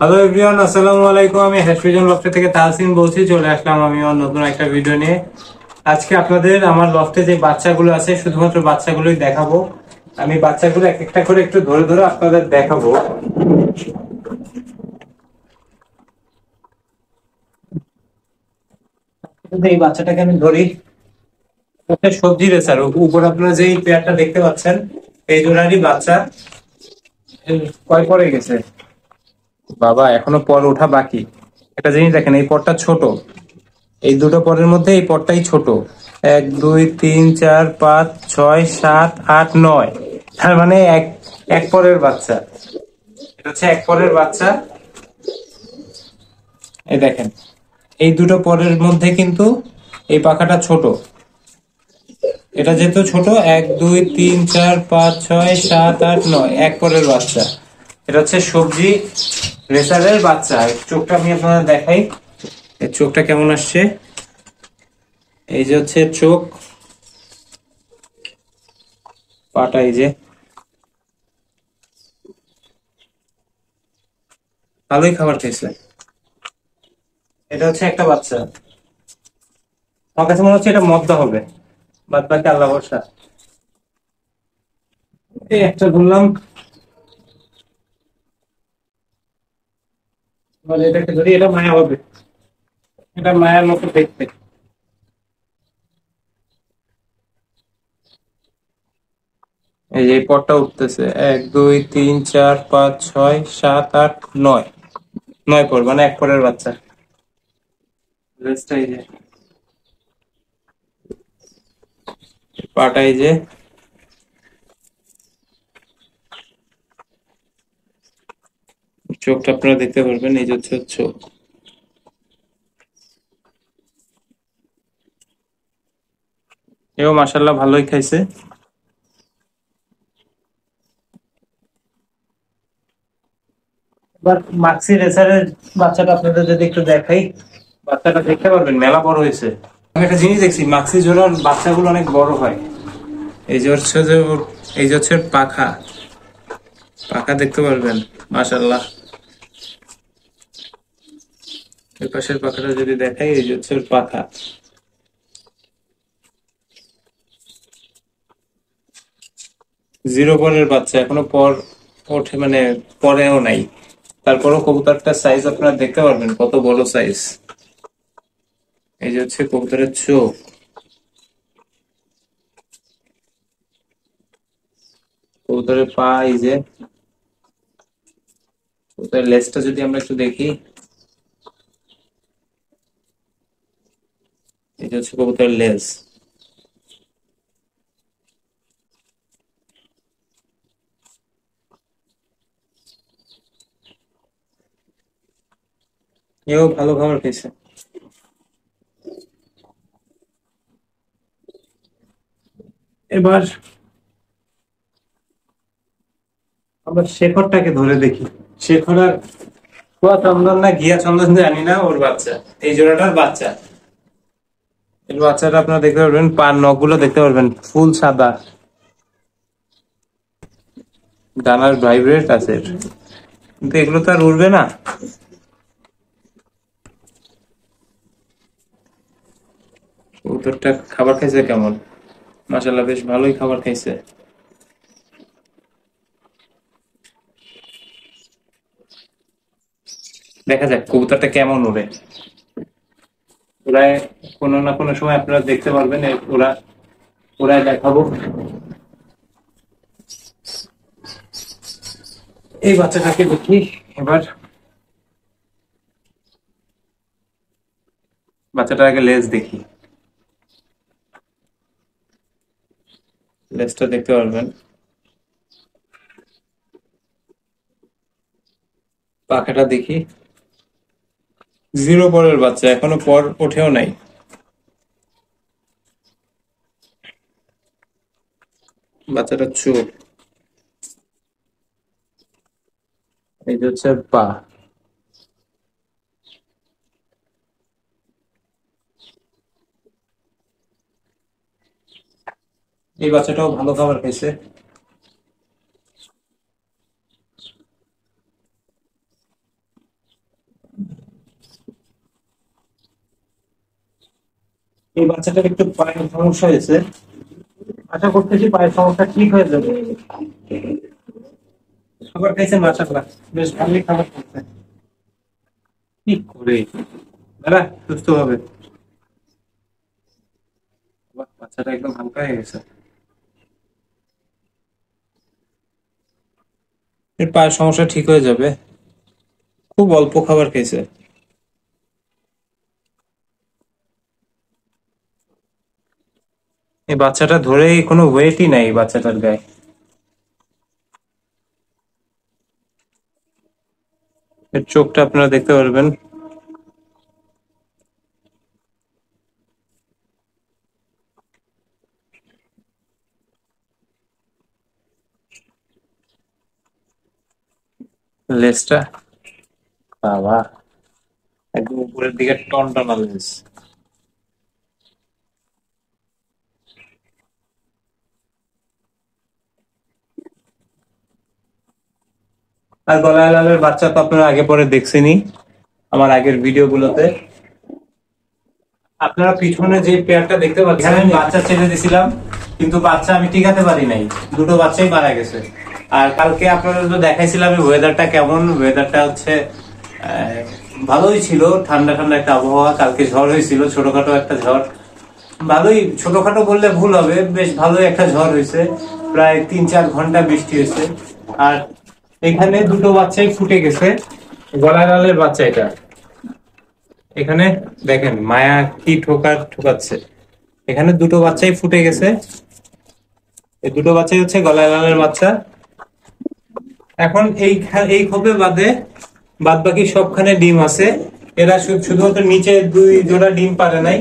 Hello everyone, আসসালামু আলাইকুম। আমি হ্যাশভিজন লফটে থেকে তাহসিন বলছি। চলে আসলাম আমি আমার নতুন একটা ভিডিও নিয়ে। আজকে আপনাদের আমার লফটে যে বাচ্চাগুলো আছে শুধুমাত্র বাচ্চাগুলোই দেখাবো। আমি বাচ্চাগুলো এক একটা করে একটু ধরে ধরে আপনাদের দেখাবো। এই বাচ্চাটাকে আমি ধরি, একটা সবজি রেসার উপর আপনারা যে পেয়ারটা দেখতে পাচ্ছেন এই জোড়ারই বাচ্চা। কয় পরে গেছে বাবা, এখনো পর ওঠা বাকি। একটা জিনিস দেখেন, এই পরটা ছোট, এই দুটো পরের মধ্যে এই পদটাই ছোট। 1 2 3 4 5 6 7 8 9, তার মানে এক এক পরের বাচ্চা। এটা হচ্ছে এক পরের বাচ্চা। এই দেখেন, এই দুটো পরের মধ্যে কিন্তু এই পাখাটা ছোট। এটা যেহেতু ছোট, 1 2 3 4 5 6 7 8 9, এক পরের বাচ্চা। এটা হচ্ছে সবজি রেসারের বাচ্চা। চোখটা আমি আপনাদের দেখাই, এর চোখটা কেমন আসছে। এই যে হচ্ছে চোখ, পাটা এই যে, ভালোই খাবার খাইছে। এটা হচ্ছে একটা বাচ্চা, আমার কাছে মনে হচ্ছে এটা মদ্দা হবে, বাদ বাকি আল্লাহ ভরসা। এই একটা ধরলাম, এবার এটাকে ধরি, এটা মায়া হবে, এটা মায়ার মতো দেখতে। এই যে এই পটটা উঠতেছে, 1 2 3 4 5 6 7 8 9, 9 পর, মানে এক পরের বাচ্চা। রেস্টটা এই যে, পাটা এই যে, চোখটা আপনারা দেখতে পারবেন, এই যে হচ্ছে ওর চোখ। এও মাশাল্লাহ ভালোই খাইছে। এবার মাক্সি রেসারের বাচ্চাটা আপনাদের যদি একটু দেখাই, বাচ্চাটা দেখতে পারবেন মেলা বড় হয়েছে। আমি একটা জিনিস দেখছি, মাক্সি জোড়ার বাচ্চাগুলো অনেক বড় হয়। এই যে হচ্ছে যে এই যে হচ্ছে পাখা, পাখা দেখতে পারবেন মাশাল্লাহ। এই পাশের পাখাটা যদি দেখাই, এই যে হচ্ছে ওর পাখা। জিরো পরের বাচ্চা, এখনো পর ওঠে মানে পরেও নাই। তারপরও কবুতরটার সাইজ আপনারা দেখতে পারবেন কত বড় সাইজ। এই যে হচ্ছে কবুতরের চোখ, কবুতরের পা, এই যে কবুতরের লেজটা যদি আমরা একটু দেখি, এই যে হচ্ছে কবুতরের লেজ। এও ভালো খাবার খেয়েছে। এবার আমরা শেখরটাকে ধরে দেখি। শেখর আর কুয়া চন্দন না ঘিয়া চন্দন জানি না, ওর বাচ্চা, এই জোড়াটার বাচ্চা। এর বাচ্চাটা আপনারা দেখতে পারবেন, পার নখগুলো দেখতে পারবেন ফুল সাদা, ডানার ভাইব্রেট আছে এর। কিন্তু এগুলো তো আর উড়বে না। কবুতরটা খাবার খাইছে কেমন, মাশাআল্লাহ বেশ ভালোই খাবার খাইছে। দেখা যাক কবুতরটা কেমন উড়ে। ওরাই কোনো না কোনো সময় আপনারা দেখতে পারবেন, ওরা ওরাই দেখাবো। এই বাচ্চাটাকে দেখি এবার। বাচ্চাটার আগে লেজ দেখি, লেজটা দেখতে পারবেন। পাখাটা দেখি, জিরো পরের বাচ্চা, এখনো পর ওঠেও নাই। বাচ্চাটা চোখ, এই যে হচ্ছে পা। এই বাচ্চাটাও ভালো খাবার খাইছে। এই বাচ্চাটার একটু পায়ের সমস্যা হয়েছে, আশা করতেছি পায়ের সমস্যা ঠিক হয়ে যাবে। খাবার খাইছে মাশাআল্লাহ, বেশ ভালোই খাবার খাচ্ছে। কি করে দাদা সুস্থ হবে? বাহ, বাচ্চাটা একদম হালকা হয়ে গেছে। এর পায়ের সমস্যা ঠিক হয়ে যাবে, খুব অল্প খাবার খেয়েছে। এই বাচ্চাটা ধরেই কোনো ওয়েটই নাই এই বাচ্চাটার গায়ে। এর চোখটা আপনারা দেখতে পারবেন। লেজটা বাবা, একদম উপরের দিকে টন টানা লেজ। আর গলায় লালের বাচ্চা তো আপনারা আগে পরে দেখছেনই আমার আগের ভিডিও গুলোতে। আপনারা পিছনে যে পেয়ারটা দেখতে পাচ্ছেন, আমি বাচ্চা ছেড়ে দিয়েছিলাম কিন্তু বাচ্চা আমি টিকাতে পারি নাই, দুটো বাচ্চাই মারা গেছে। আর কালকে আপনারা তো দেখাইছিলাম ওয়েদারটা কেমন, ওয়েদারটা হচ্ছে ভালোই ছিল, ঠান্ডা ঠান্ডা একটা আবহাওয়া। কালকে ঝড় হয়েছিল, ছোটখাটো একটা ঝড়, ভালোই, ছোটখাটো বললে ভুল হবে, বেশ ভালোই একটা ঝড় হয়েছে, প্রায় 3-4 ঘন্টা বৃষ্টি হয়েছে। আর এখানে দুটো বাচ্চাই ফুটে গেছে, গলায় লালের বাচ্চা এটা। এখানে দেখেন মায়া কি ঠোকাচ্ছে। এখানে দুটো বাচ্চাই ফুটে গেছে, এই দুটো বাচ্চাই হচ্ছে গলায় লালের বাচ্চা। এখন এই খোপে বাদ বাকি সবখানে ডিম আছে। এরা শুধুমাত্র নিচে 2 জোড়া ডিম পারে নাই।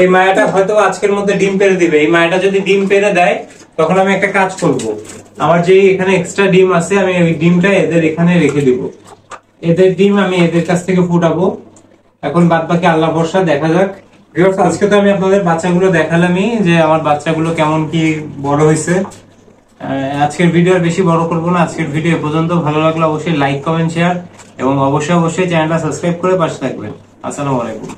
এই মায়াটা হয়তো আজকের মধ্যে ডিম পেড়ে দিবে। এই মায়াটা যদি ডিম পেড়ে দেয় তখন আমি একটা কাজ করব, আমার যে এখানে এক্সট্রা ডিম আছে আমি ওই ডিমটা এদের এখানে রেখে দিব। এদের ডিম আমি এদের কাছ থেকে ফুটাবো। এখন বাদ বাকি আল্লাহ ভরসা, দেখা যাক। ভিউয়ার্স, আজকে তো আমি আপনাদের বাচ্চাগুলো দেখালামই যে আমার বাচ্চাগুলো কেমন কি বড় হয়েছে। আজকের ভিডিও আর বেশি বড় করবো না, আজকের ভিডিও এ পর্যন্ত। ভালো লাগলে অবশ্যই লাইক, কমেন্ট, শেয়ার এবং অবশ্যই চ্যানেলটা সাবস্ক্রাইব করে পাশে থাকবেন। আসসালামু আলাইকুম।